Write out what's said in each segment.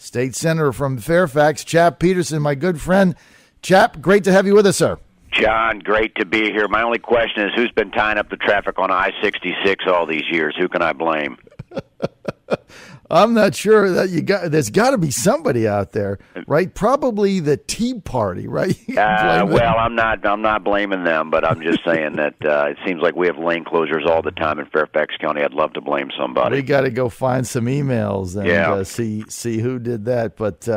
State Senator from Fairfax, Chap Petersen, my good friend. Chap, great to have you with us, sir. John, great to be here. My only question is, who's been tying up the traffic on I-66 all these years? Who can I blame? I'm not sure that there's got to be somebody out there, right? Probably the Tea Party, right? Well, I'm not blaming them, but I'm just saying that it seems like we have lane closures all the time in Fairfax County. I'd love to blame somebody. We got to go find some emails and see who did that. But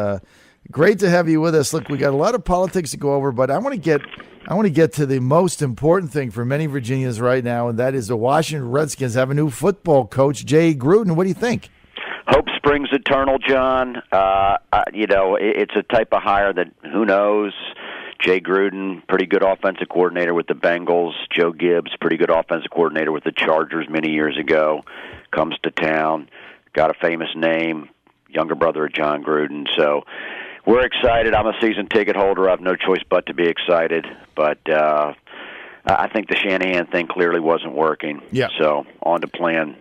great to have you with us. Look, we got a lot of politics to go over, but I want to get to the most important thing for many Virginians right now, and that is the Washington Redskins have a new football coach, Jay Gruden. What do you think? Hope springs eternal, John. It's a type of hire that who knows. Jay Gruden, pretty good offensive coordinator with the Bengals. Joe Gibbs, pretty good offensive coordinator with the Chargers many years ago, comes to town, got a famous name, younger brother of John Gruden. So we're excited. I'm a season ticket holder. I have no choice but to be excited. But I think the Shanahan thing clearly wasn't working. Yeah. So on to plan.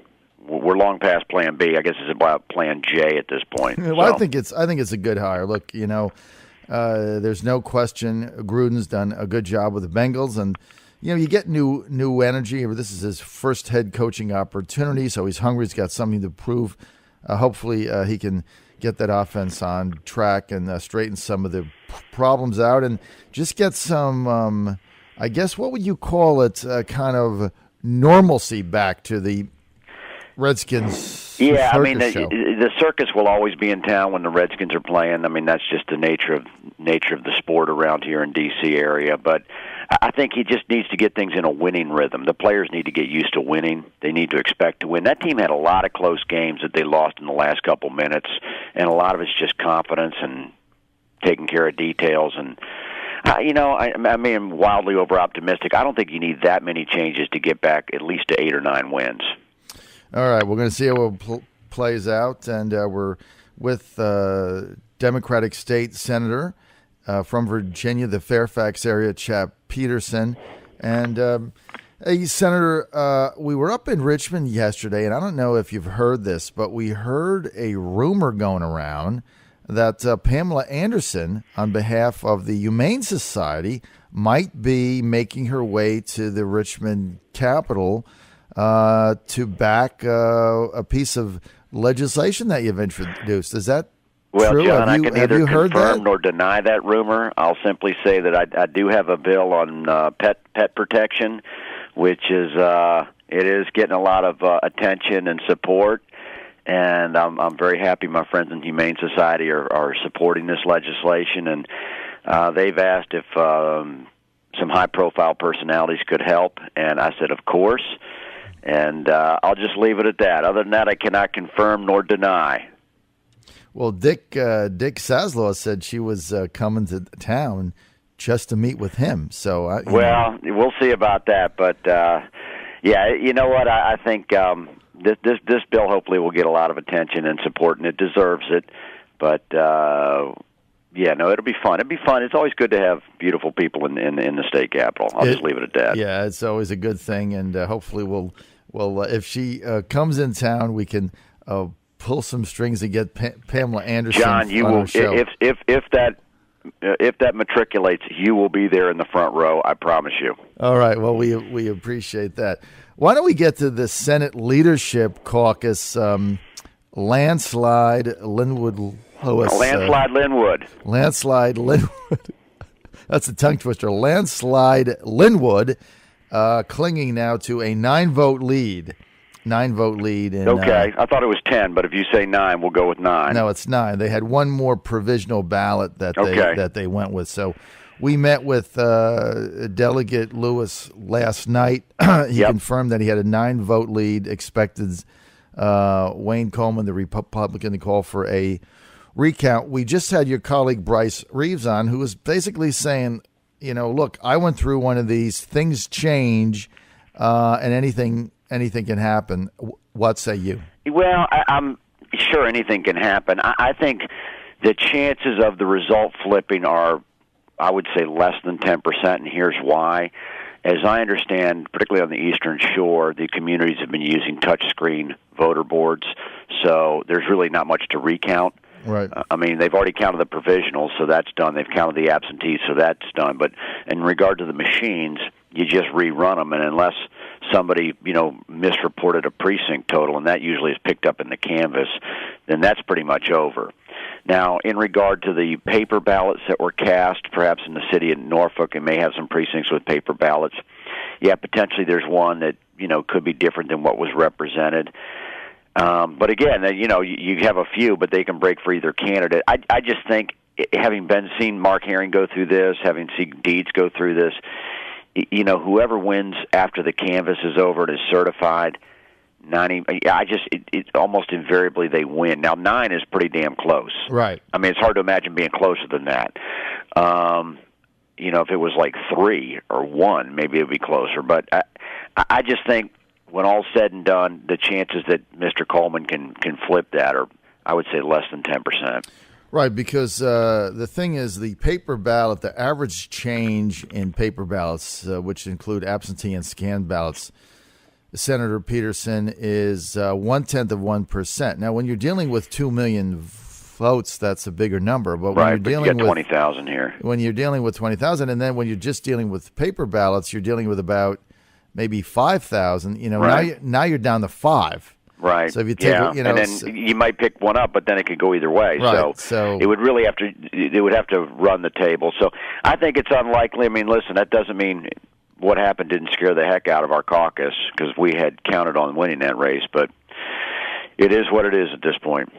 We're long past Plan B. I guess it's about Plan J at this point. Well, I think it's a good hire. Look, there's no question Gruden's done a good job with the Bengals, and you get new energy. This is his first head coaching opportunity, so he's hungry. He's got something to prove. Hopefully, he can get that offense on track and straighten some of the problems out, and just get some. I guess what would you call it? Kind of normalcy back to the Redskins. Yeah, I mean show. The circus will always be in town when the Redskins are playing. I mean that's just the nature of the sport around here in D.C. area. But I think he just needs to get things in a winning rhythm. The players need to get used to winning. They need to expect to win. That team had a lot of close games that they lost in the last couple minutes, and a lot of it's just confidence and taking care of details. And I mean, wildly over optimistic. I don't think you need that many changes to get back at least to 8 or 9 wins. All right, we're going to see how it plays out, and we're with Democratic State Senator from Virginia, the Fairfax area, Chap Petersen. And, hey, Senator, we were up in Richmond yesterday, and I don't know if you've heard this, but we heard a rumor going around that Pamela Anderson, on behalf of the Humane Society, might be making her way to the Richmond Capitol to back a piece of legislation that you've introduced. Is that true? John, I can neither confirm confirm nor deny that rumor. I'll simply say that I do have a bill on pet protection, which is it is getting a lot of attention and support, and I'm very happy my friends in Humane Society are supporting this legislation, and they've asked if some high-profile personalities could help, and I said, of course. And I'll just leave it at that. Other than that, I cannot confirm nor deny. Well, Dick Saslaw said she was coming to town just to meet with him. So, we'll see about that. But yeah, you know what? I think this bill hopefully will get a lot of attention and support, and it deserves it. But yeah, no, it'll be fun. It'll be fun. It's always good to have beautiful people in the state capitol. I'll just leave it at that. Yeah, it's always a good thing, and hopefully we'll if she comes in town, we can pull some strings and get Pamela Anderson. John, you will if that matriculates, you will be there in the front row. I promise you. All right. Well, we appreciate that. Why don't we get to the Senate Leadership Caucus? Landslide Linwood Lewis. Landslide Linwood. Landslide Linwood. That's a tongue twister. Landslide Linwood, clinging now to a 9-vote lead. 9-vote lead. Okay, I thought it was 10, but if you say 9, we'll go with 9. No, it's 9. They had one more provisional ballot that they went with. So we met with Delegate Lewis last night. He confirmed that he had a 9-vote lead. Expected Wayne Coleman, the Republican, to call for a recount. We just had your colleague Bryce Reeves on, who was basically saying, look, I went through one of these. Things change, and anything can happen. What say you? Well, I'm sure anything can happen. I think the chances of the result flipping are, I would say, less than 10%, and here's why. As I understand, particularly on the Eastern Shore, the communities have been using touchscreen voter boards, so there's really not much to recount. Right. I mean, they've already counted the provisionals, so that's done. They've counted the absentees, so that's done. But in regard to the machines, you just rerun them, and unless somebody, misreported a precinct total, and that usually is picked up in the canvas, then that's pretty much over. Now, in regard to the paper ballots that were cast, perhaps in the city of Norfolk, it may have some precincts with paper ballots. Yeah, potentially there's one that, could be different than what was represented. But again, you have a few, but they can break for either candidate. I just think, having seen Mark Herring go through this, having seen Deeds go through this, whoever wins after the canvas is over and is certified, it almost invariably they win. Now 9 is pretty damn close. Right. I mean, it's hard to imagine being closer than that. If it was like 3 or 1, maybe it would be closer. But I just think when all's said and done, the chances that Mr. Coleman can flip that are, I would say, less than 10%. Right, because the thing is, the paper ballot, the average change in paper ballots, which include absentee and scanned ballots, Senator Petersen, is 1/10%. Now, when you're dealing with 2 million votes, that's a bigger number. But when you're dealing with 20,000 here, when you're dealing with 20,000, and then when you're just dealing with paper ballots, you're dealing with about maybe 5,000. Right. Now you're down to 5. Right. So if you take, and then you might pick one up, but then it could go either way. Right. So it would really have to run the table. So I think it's unlikely. I mean, listen, that doesn't mean what happened didn't scare the heck out of our caucus, because we had counted on winning that race. But it is what it is at this point.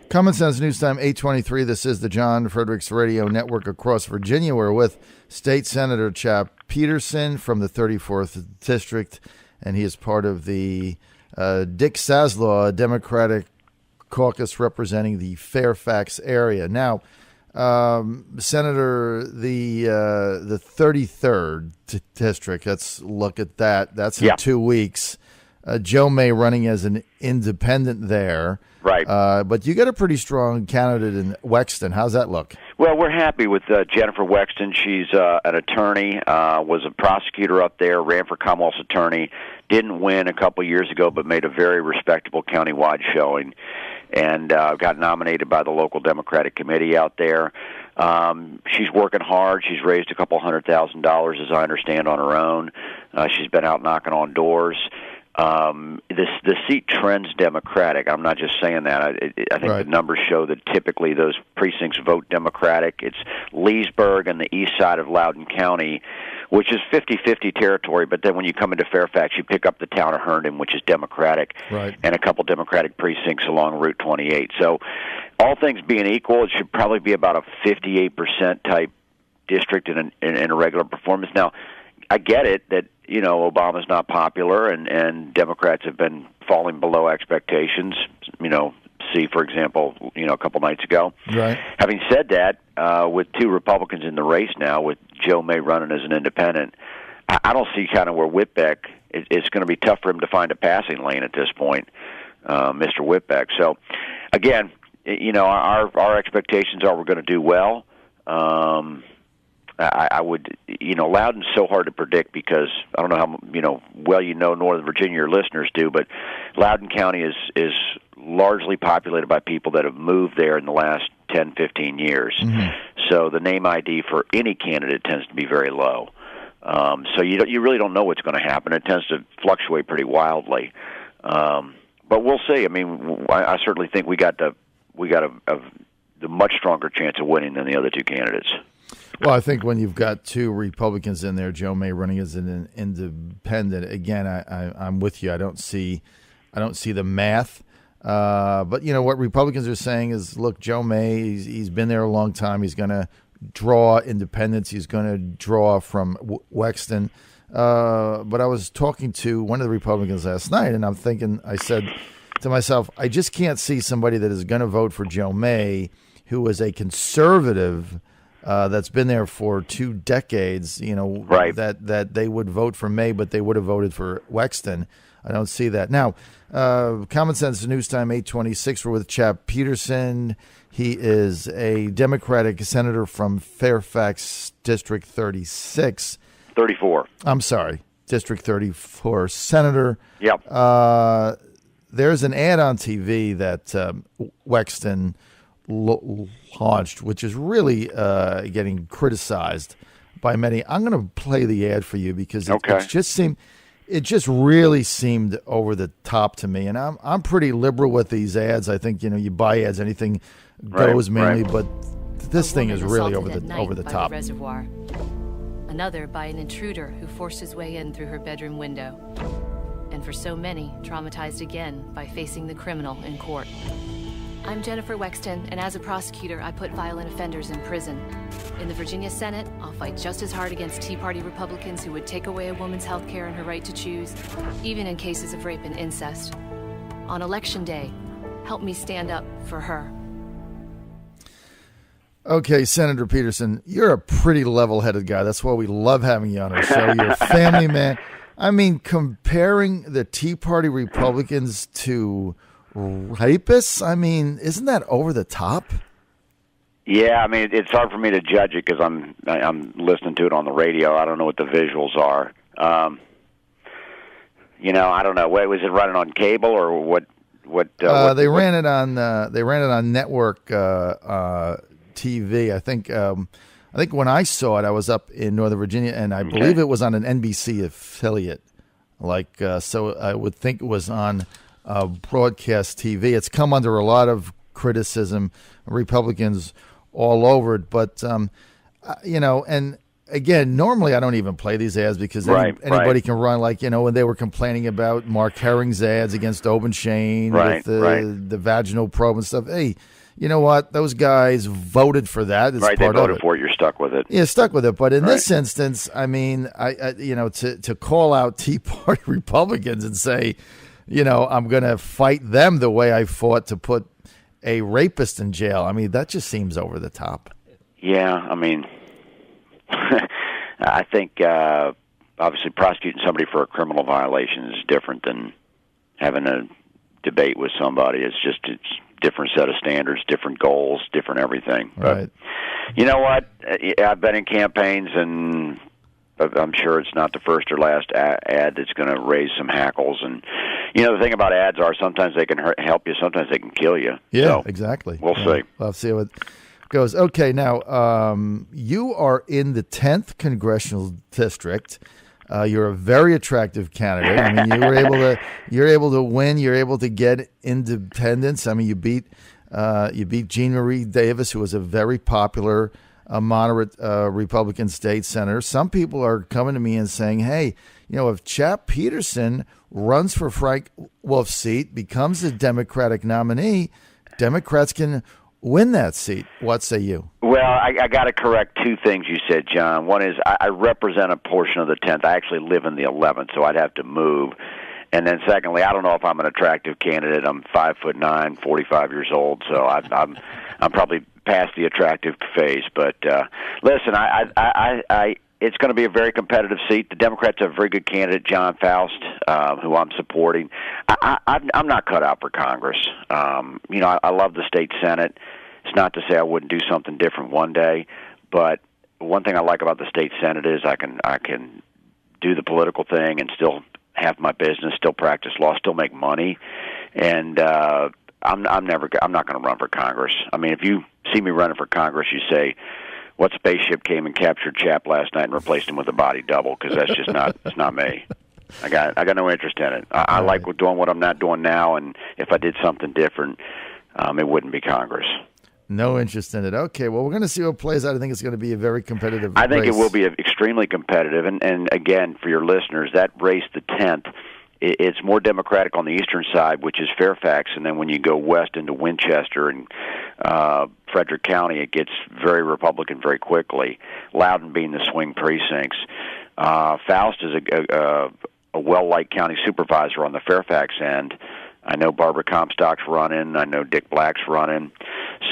Common Sense News Time 8:23. This is the John Fredericks Radio Network across Virginia. We're with State Senator Chap Petersen from the 34th District, and he is part of the Dick Saslaw Democratic Caucus representing the Fairfax area. Now, Senator, the 33rd District, let's look at that. That's in 2 weeks. Joe May running as an independent there. Right. But you got a pretty strong candidate in Wexton. How's that look? Well, we're happy with Jennifer Wexton. She's an attorney, was a prosecutor up there, ran for Commonwealth's attorney, didn't win a couple years ago, but made a very respectable countywide showing, and got nominated by the local Democratic committee out there. She's working hard. She's raised a couple $100,000, as I understand, on her own. She's been out knocking on doors. The seat trends Democratic. I'm not just saying that. I think the numbers show that typically those precincts vote Democratic. It's Leesburg and the east side of Loudoun County, which is 50-50 territory, but then when you come into Fairfax, you pick up the town of Herndon, which is Democratic, and a couple Democratic precincts along Route 28. So all things being equal, it should probably be about a 58% type district in a regular performance. Now, I get it that, Obama's not popular and Democrats have been falling below expectations, see, for example, a couple nights ago. Right. Having said that, with 2 Republicans in the race now, with Joe May running as an independent, I don't see kind of where Whitbeck, it's going to be tough for him to find a passing lane at this point, Mr. Whitbeck. So, again, our expectations are we're going to do well. I would, Loudoun's so hard to predict because I don't know how, well Northern Virginia, your listeners do, but Loudoun County is largely populated by people that have moved there in the last 10, 15 years. Mm-hmm. So the name ID for any candidate tends to be very low. So you really don't know what's going to happen. It tends to fluctuate pretty wildly. But we'll see. I mean, I certainly think we got a much stronger chance of winning than the other 2 candidates. Well, I think when you've got 2 Republicans in there, Joe May running as an independent, again, I'm with you. I don't see the math. But what Republicans are saying is, look, Joe May, he's been there a long time. He's going to draw independents. He's going to draw from Wexton. But I was talking to one of the Republicans last night, and I said to myself, I just can't see somebody that is going to vote for Joe May who is a conservative that's been there for 2 decades, that they would vote for May, but they would have voted for Wexton. I don't see that. Now, Common Sense News Time 8:26. We're with Chap Petersen. He is a Democratic senator from Fairfax District 36. 34. I'm sorry, District 34 senator. Yep. There's an ad on TV that Wexton launched, which is really getting criticized by many. I'm going to play the ad for you because it just really seemed over the top to me. And I'm pretty liberal with these ads. I think you buy ads, anything goes mainly, but this thing is really over the top. The reservoir. Another by an intruder who forced his way in through her bedroom window. And for so many, traumatized again by facing the criminal in court. I'm Jennifer Wexton, and as a prosecutor, I put violent offenders in prison. In the Virginia Senate, I'll fight just as hard against Tea Party Republicans who would take away a woman's health care and her right to choose, even in cases of rape and incest. On Election Day, help me stand up for her. Okay, Senator Petersen, you're a pretty level-headed guy. That's why we love having you on our show. You're a family man. I mean, comparing the Tea Party Republicans to rapists, I mean, isn't that over the top? Yeah, I mean, it's hard for me to judge it because I'm listening to it on the radio. I don't know what the visuals are. I don't know. Wait, was it running on cable or what? They ran it on network TV. I think when I saw it, I was up in Northern Virginia, and I believe it was on an NBC affiliate. So I would think it was on broadcast TV. It's come under a lot of criticism, Republicans all over it. But, and again, normally I don't even play these ads because anybody can run, when they were complaining about Mark Herring's ads against Obenshain with the vaginal probe and stuff. Hey, you know what? Those guys voted for that. It's they voted for it. You're stuck with it. Yeah, stuck with it. But in this instance, I mean, to call out Tea Party Republicans and say, I'm going to fight them the way I fought to put a rapist in jail. I mean, that just seems over the top. Yeah, I mean, I think obviously prosecuting somebody for a criminal violation is different than having a debate with somebody. It's different set of standards, different goals, different everything. Right. But you know what? I've been in campaigns, and I'm sure it's not the first or last ad that's going to raise some hackles. And the thing about ads are sometimes they can help you, sometimes they can kill you. Yeah, so exactly. We'll see. We'll see how it goes. Okay, now you are in the 10th congressional district. You're a very attractive candidate. I mean, you're able to win. You're able to get independents. I mean, you beat Jean Marie Davis, who was a very popular moderate Republican state senator. Some people are coming to me and saying, hey, if Chap Petersen runs for Frank Wolf's seat, becomes a Democratic nominee, Democrats can win that seat. What say you? Well, I got to correct two things you said, John. One is I represent a portion of the 10th. I actually live in the 11th, so I'd have to move. And then secondly, I don't know if I'm an attractive candidate. I'm 5'9", 45 years old, so I'm probably past the attractive phase. But listen, it's going to be a very competitive seat. The Democrats have a very good candidate, John Faust, who I'm supporting. I'm not cut out for Congress. I love the state Senate. It's not to say I wouldn't do something different one day, but one thing I like about the state Senate is I can do the political thing and still have my business, still practice law, still make money, and I'm not going to run for Congress. I mean, if you see me running for Congress, you say, what spaceship came and captured Chap last night and replaced him with a body double? Because that's just it's not me. I got no interest in it. I like doing what I'm not doing now, and if I did something different, it wouldn't be Congress. No interest in it. Okay, well, we're going to see what plays out. I think it's going to be a very competitive I think race. It will be extremely competitive. And again, for your listeners, that race, the 10th, it's more Democratic on the eastern side, which is Fairfax, and then when you go west into Winchester and Frederick County, it gets very Republican very quickly, Loudoun being the swing precincts. Faust is a well-liked county supervisor on the Fairfax end. I know Barbara Comstock's running. I know Dick Black's running.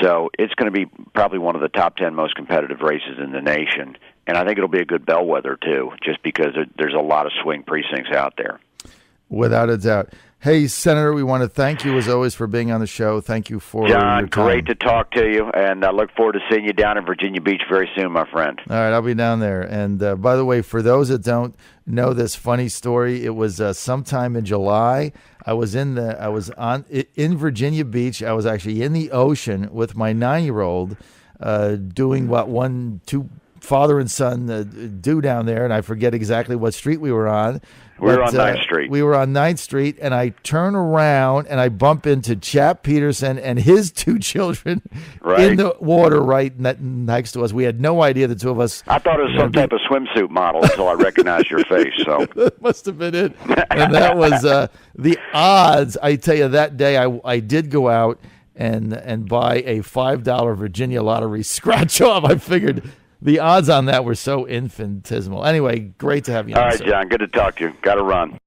So it's going to be probably one of the top 10 most competitive races in the nation. And I think it'll be a good bellwether, too, just because there's a lot of swing precincts out there. Without a doubt. Hey, Senator, we want to thank you as always for being on the show. Thank you for your John, time. great to talk to you, and I look forward to seeing you down in Virginia Beach very soon, my friend. All right, I'll be down there. And by the way, for those that don't know this funny story, it was sometime in July. I was in Virginia Beach. I was actually in the ocean with my 9-year-old, doing what two father and son do down there, and I forget exactly what street we were on. We were on 9th Street. We were on 9th Street, and I turn around, and I bump into Chap Petersen and his 2 children in the water right next to us. We had no idea, the two of us. I thought it was some type of swimsuit model until I recognized your face. So that must have been it. And that was the odds. I tell you, that day I did go out and buy a $5 Virginia lottery scratch-off. I figured the odds on that were so infinitesimal. Anyway, great to have you on. All right, John. Good to talk to you. Got to run.